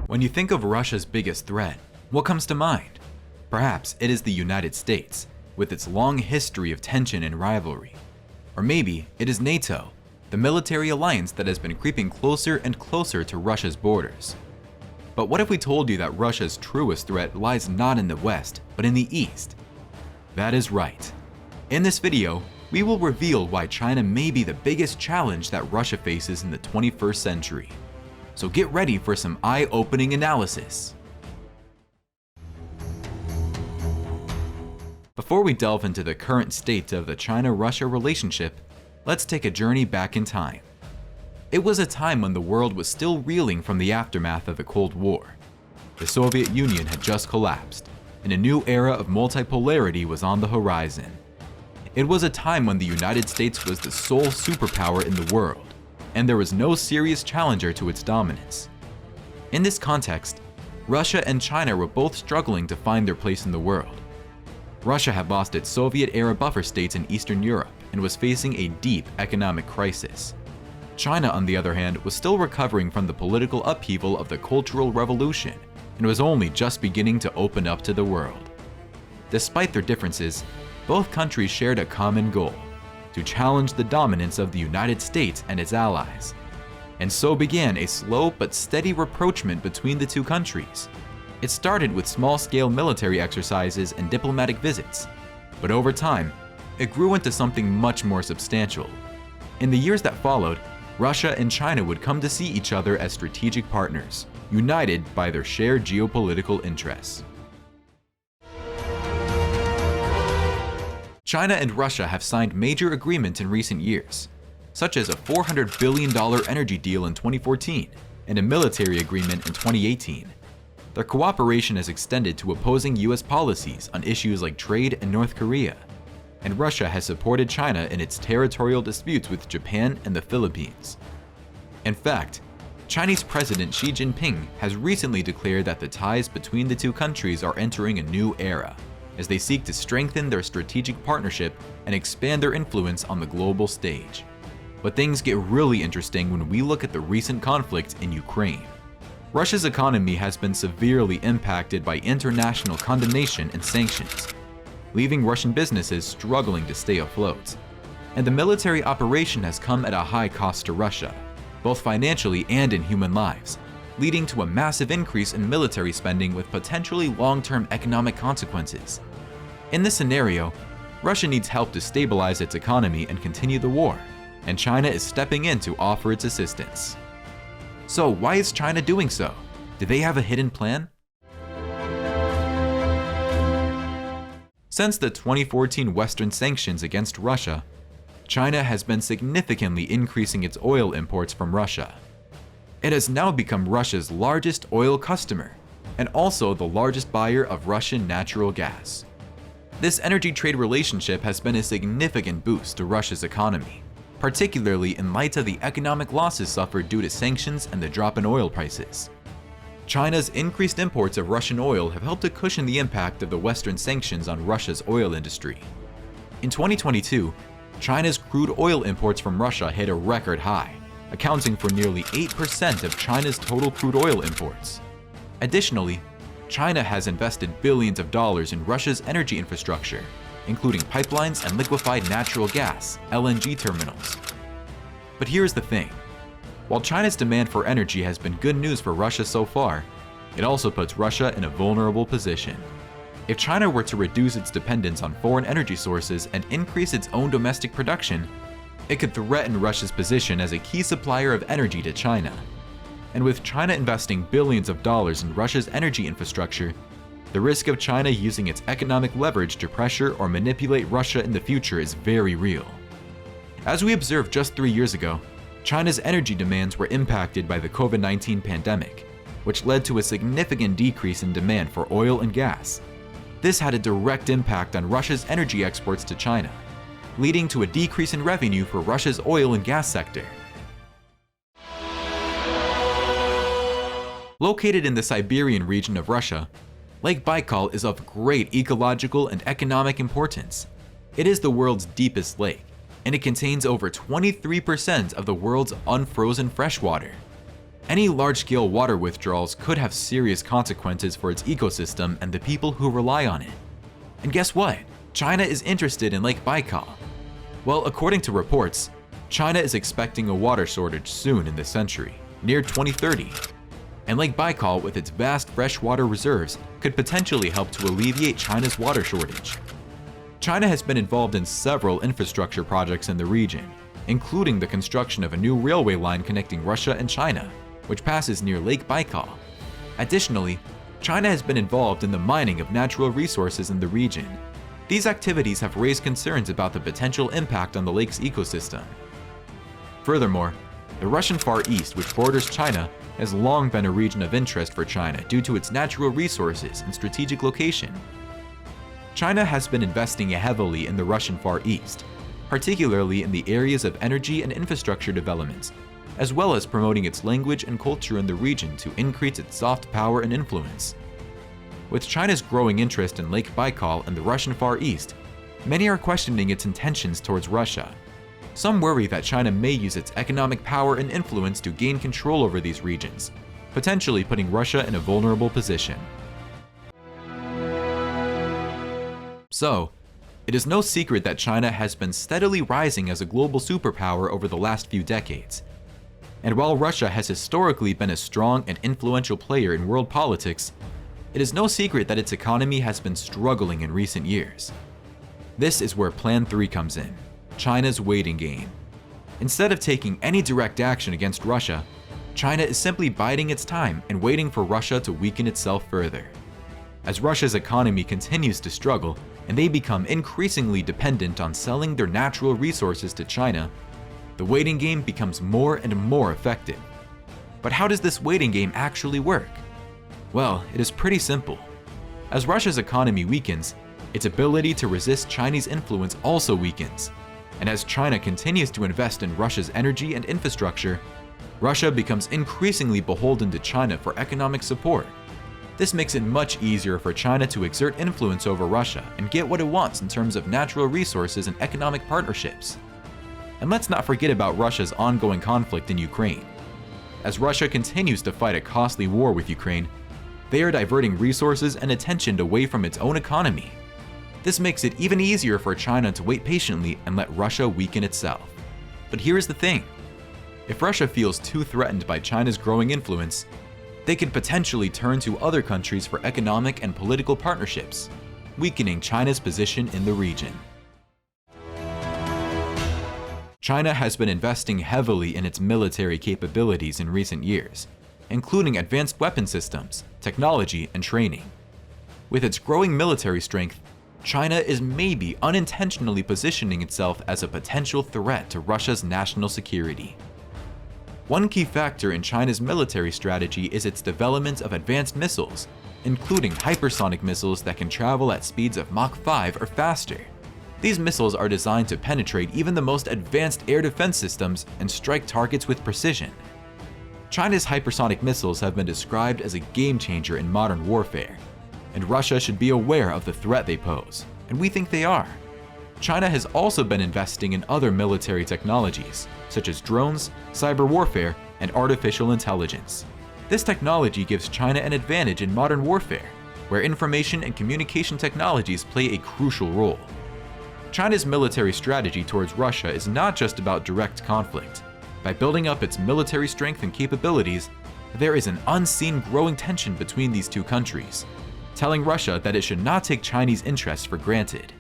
When you think of Russia's biggest threat, what comes to mind? Perhaps it is the United States, with its long history of tension and rivalry. Or maybe it is NATO, the military alliance that has been creeping closer and closer to Russia's borders. But what if we told you that Russia's truest threat lies not in the West, but in the East? That is right. In this video, we will reveal why China may be the biggest challenge that Russia faces in the 21st century. So get ready for some eye-opening analysis. Before we delve into the current state of the China-Russia relationship, let's take a journey back in time. It was a time when the world was still reeling from the aftermath of the Cold War. The Soviet Union had just collapsed, and a new era of multipolarity was on the horizon. It was a time when the United States was the sole superpower in the world, and there was no serious challenger to its dominance. In this context, Russia and China were both struggling to find their place in the world. Russia had lost its Soviet-era buffer states in Eastern Europe and was facing a deep economic crisis. China, on the other hand, was still recovering from the political upheaval of the Cultural Revolution and was only just beginning to open up to the world. Despite their differences, both countries shared a common goal: to challenge the dominance of the United States and its allies. And so began a slow but steady rapprochement between the two countries. It started with small-scale military exercises and diplomatic visits, but over time, it grew into something much more substantial. In the years that followed, Russia and China would come to see each other as strategic partners, united by their shared geopolitical interests. China and Russia have signed major agreements in recent years, such as a $400 billion energy deal in 2014 and a military agreement in 2018. Their cooperation has extended to opposing US policies on issues like trade and North Korea, and Russia has supported China in its territorial disputes with Japan and the Philippines. In fact, Chinese President Xi Jinping has recently declared that the ties between the two countries are entering a new era, as they seek to strengthen their strategic partnership and expand their influence on the global stage. But things get really interesting when we look at the recent conflict in Ukraine. Russia's economy has been severely impacted by international condemnation and sanctions, leaving Russian businesses struggling to stay afloat. And the military operation has come at a high cost to Russia, both financially and in human lives, leading to a massive increase in military spending with potentially long-term economic consequences. In this scenario, Russia needs help to stabilize its economy and continue the war, and China is stepping in to offer its assistance. So why is China doing so? Do they have a hidden plan? Since the 2014 Western sanctions against Russia, China has been significantly increasing its oil imports from Russia. It has now become Russia's largest oil customer, and also the largest buyer of Russian natural gas. This energy trade relationship has been a significant boost to Russia's economy, particularly in light of the economic losses suffered due to sanctions and the drop in oil prices. China's increased imports of Russian oil have helped to cushion the impact of the Western sanctions on Russia's oil industry. In 2022, China's crude oil imports from Russia hit a record high, accounting for nearly 8% of China's total crude oil imports. Additionally, China has invested billions of dollars in Russia's energy infrastructure, including pipelines and liquefied natural gas (LNG) terminals. But here's the thing. While China's demand for energy has been good news for Russia so far, it also puts Russia in a vulnerable position. If China were to reduce its dependence on foreign energy sources and increase its own domestic production, it could threaten Russia's position as a key supplier of energy to China. And with China investing billions of dollars in Russia's energy infrastructure, the risk of China using its economic leverage to pressure or manipulate Russia in the future is very real. As we observed just 3 years ago, China's energy demands were impacted by the COVID-19 pandemic, which led to a significant decrease in demand for oil and gas. This had a direct impact on Russia's energy exports to China, leading to a decrease in revenue for Russia's oil and gas sector. Located in the Siberian region of Russia, Lake Baikal is of great ecological and economic importance. It is the world's deepest lake, and it contains over 23% of the world's unfrozen freshwater. Any large-scale water withdrawals could have serious consequences for its ecosystem and the people who rely on it. And guess what? China is interested in Lake Baikal. Well, according to reports, China is expecting a water shortage soon in this century, near 2030. And Lake Baikal, with its vast freshwater reserves, could potentially help to alleviate China's water shortage. China has been involved in several infrastructure projects in the region, including the construction of a new railway line connecting Russia and China, which passes near Lake Baikal. Additionally, China has been involved in the mining of natural resources in the region. These activities have raised concerns about the potential impact on the lake's ecosystem. Furthermore, the Russian Far East, which borders China, has long been a region of interest for China due to its natural resources and strategic location. China has been investing heavily in the Russian Far East, particularly in the areas of energy and infrastructure developments, as well as promoting its language and culture in the region to increase its soft power and influence. With China's growing interest in Lake Baikal and the Russian Far East, many are questioning its intentions towards Russia. Some worry that China may use its economic power and influence to gain control over these regions, potentially putting Russia in a vulnerable position. So, it is no secret that China has been steadily rising as a global superpower over the last few decades. And while Russia has historically been a strong and influential player in world politics, it is no secret that its economy has been struggling in recent years. This is where Plan 3 comes in, China's waiting game. Instead of taking any direct action against Russia, China is simply biding its time and waiting for Russia to weaken itself further. As Russia's economy continues to struggle and they become increasingly dependent on selling their natural resources to China, the waiting game becomes more and more effective. But how does this waiting game actually work? Well, it is pretty simple. As Russia's economy weakens, its ability to resist Chinese influence also weakens. And as China continues to invest in Russia's energy and infrastructure, Russia becomes increasingly beholden to China for economic support. This makes it much easier for China to exert influence over Russia and get what it wants in terms of natural resources and economic partnerships. And let's not forget about Russia's ongoing conflict in Ukraine. As Russia continues to fight a costly war with Ukraine, they are diverting resources and attention away from its own economy. This makes it even easier for China to wait patiently and let Russia weaken itself. But here's the thing. If Russia feels too threatened by China's growing influence, they could potentially turn to other countries for economic and political partnerships, weakening China's position in the region. China has been investing heavily in its military capabilities in recent years, including advanced weapon systems, technology, and training. With its growing military strength, China is maybe unintentionally positioning itself as a potential threat to Russia's national security. One key factor in China's military strategy is its development of advanced missiles, including hypersonic missiles that can travel at speeds of Mach 5 or faster. These missiles are designed to penetrate even the most advanced air defense systems and strike targets with precision. China's hypersonic missiles have been described as a game changer in modern warfare, and Russia should be aware of the threat they pose, and we think they are. China has also been investing in other military technologies, such as drones, cyber warfare, and artificial intelligence. This technology gives China an advantage in modern warfare, where information and communication technologies play a crucial role. China's military strategy towards Russia is not just about direct conflict. By building up its military strength and capabilities, there is an unseen growing tension between these two countries, telling Russia that it should not take Chinese interests for granted.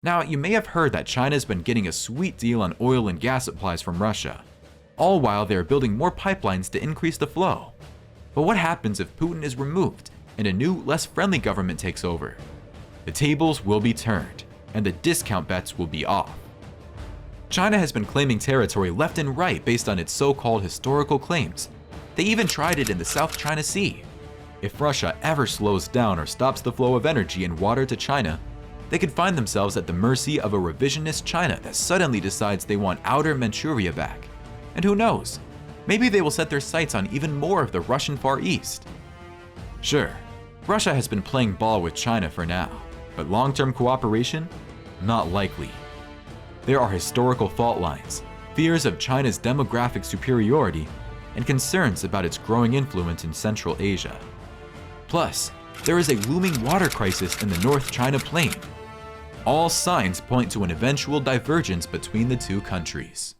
Now, you may have heard that China's been getting a sweet deal on oil and gas supplies from Russia, all while they are building more pipelines to increase the flow. But what happens if Putin is removed and a new, less friendly government takes over? The tables will be turned, and the discount bets will be off. China has been claiming territory left and right based on its so-called historical claims. They even tried it in the South China Sea. If Russia ever slows down or stops the flow of energy and water to China, they could find themselves at the mercy of a revisionist China that suddenly decides they want outer Manchuria back. And who knows, maybe they will set their sights on even more of the Russian Far East. Sure, Russia has been playing ball with China for now, but long-term cooperation? Not likely. There are historical fault lines, fears of China's demographic superiority, and concerns about its growing influence in Central Asia. Plus, there is a looming water crisis in the North China Plain. All signs point to an eventual divergence between the two countries.